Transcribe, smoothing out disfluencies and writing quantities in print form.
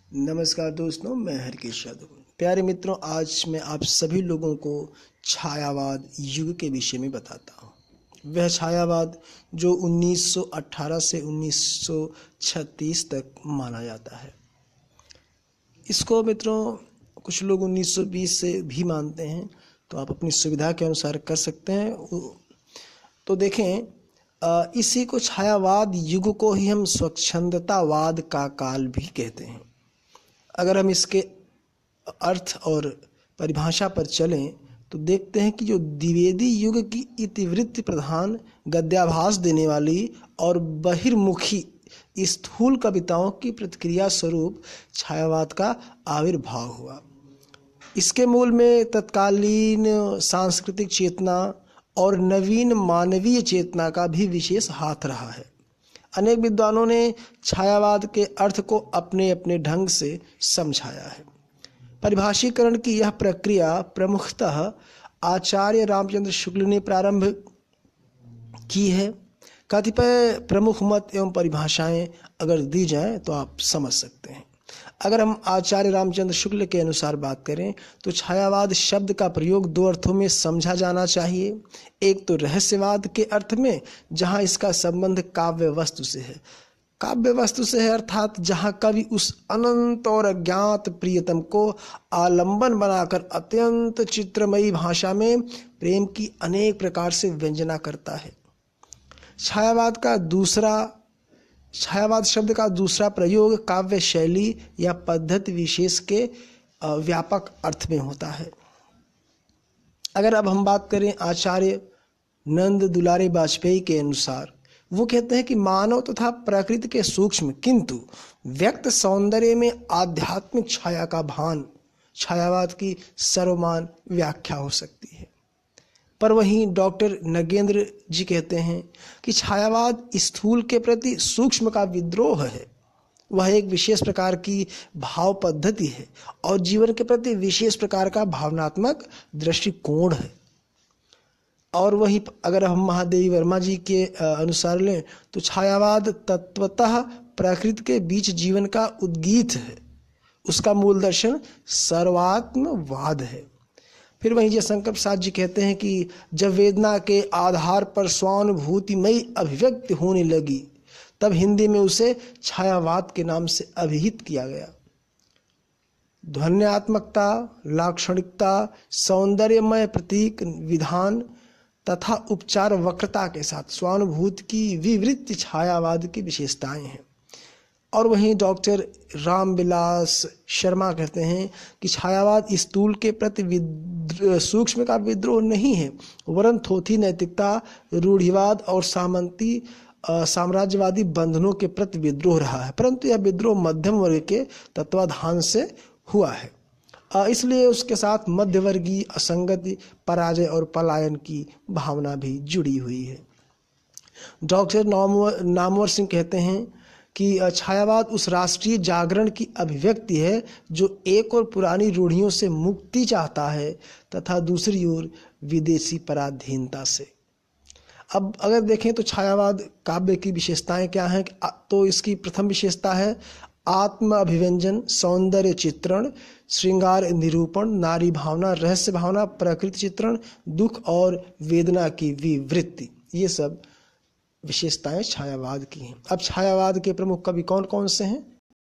नमस्कार दोस्तों, मैं हरकेश यादव। प्यारे मित्रों, आज मैं आप सभी लोगों को छायावाद युग के विषय में बताता हूँ। वह छायावाद जो 1918 से 1936 तक माना जाता है। इसको मित्रों कुछ लोग 1920 से भी मानते हैं, तो आप अपनी सुविधा के अनुसार कर सकते हैं। तो देखें, इसी को छायावाद युग को ही हम स्वच्छंदतावाद का काल भी कहते हैं। अगर हम इसके अर्थ और परिभाषा पर चलें तो देखते हैं कि जो द्विवेदी युग की इतिवृत्ति प्रधान, गद्याभास देने वाली और बहिर्मुखी स्थूल कविताओं की प्रतिक्रिया स्वरूप छायावाद का आविर्भाव हुआ। इसके मूल में तत्कालीन सांस्कृतिक चेतना और नवीन मानवीय चेतना का भी विशेष हाथ रहा है। अनेक विद्वानों ने छायावाद के अर्थ को अपने अपने ढंग से समझाया है। परिभाषीकरण की यह प्रक्रिया प्रमुखतः आचार्य रामचंद्र शुक्ल ने प्रारंभ की है। कतिपय प्रमुख मत एवं परिभाषाएं अगर दी जाएं तो आप समझ सकते हैं। अगर हम आचार्य रामचंद्र शुक्ल के अनुसार बात करें तो छायावाद शब्द का प्रयोग दो अर्थों में समझा जाना चाहिए। एक तो रहस्यवाद के अर्थ में, जहां इसका संबंध काव्य वस्तु से है। काव्य वस्तु से है अर्थात जहां कवि उस अनंत और अज्ञात प्रियतम को आलंबन बनाकर अत्यंत चित्रमयी भाषा में प्रेम की अनेक प्रकार से व्यंजना करता है। छायावाद शब्द का दूसरा प्रयोग काव्य शैली या पद्धति विशेष के व्यापक अर्थ में होता है। अगर अब हम बात करें आचार्य नंद दुलारे वाजपेयी के अनुसार, वो कहते हैं कि मानव तथा प्रकृति के सूक्ष्म किंतु व्यक्त सौंदर्य में आध्यात्मिक छाया का भान छायावाद की सर्वमान व्याख्या हो सकती है। पर वहीं डॉक्टर नगेंद्र जी कहते हैं कि छायावाद स्थूल के प्रति सूक्ष्म का विद्रोह है। वह एक विशेष प्रकार की भाव पद्धति है और जीवन के प्रति विशेष प्रकार का भावनात्मक दृष्टिकोण है। और वहीं अगर हम महादेवी वर्मा जी के अनुसार लें तो छायावाद तत्वतः प्रकृति के बीच जीवन का उद्गीत है। उसका मूल दर्शन सर्वात्मवाद है। फिर वहीं जयशंकर प्रसाद जी कहते हैं कि जब वेदना के आधार पर स्वानुभूतिमयी अभिव्यक्ति होने लगी तब हिंदी में उसे छायावाद के नाम से अभिहित किया गया। ध्वन्यात्मकता, लाक्षणिकता, सौंदर्यमय प्रतीक विधान तथा उपचार वक्रता के साथ स्वानुभूति की विवृत्ति छायावाद की विशेषताएं हैं। और वहीं डॉक्टर रामविलास शर्मा कहते हैं कि छायावाद स्थूल के प्रति सूक्ष्म का विद्रोह नहीं है, वरन थोथी नैतिकता, रूढ़िवाद और साम्राज्यवादी बंधनों के प्रति विद्रोह रहा है। परंतु यह विद्रोह मध्यम वर्ग के तत्वाधान से हुआ है, इसलिए उसके साथ मध्यवर्गीय असंगति, पराजय और पलायन की भावना भी जुड़ी हुई है। डॉक्टर नामवर सिंह कहते हैं कि छायावाद उस राष्ट्रीय जागरण की अभिव्यक्ति है जो एक और पुरानी रूढ़ियों से मुक्ति चाहता है तथा दूसरी ओर विदेशी पराधीनता से। अब अगर देखें तो छायावाद काव्य की विशेषताएं क्या हैं, तो इसकी प्रथम विशेषता है आत्म अभिव्यंजन, सौंदर्य चित्रण, श्रृंगार निरूपण, नारी भावना, रहस्य भावना, प्रकृति चित्रण, दुख और वेदना की विवृत्ति। ये सब विशेषताएं छायावाद की हैं। अब छायावाद के प्रमुख कवि कौन कौन से हैं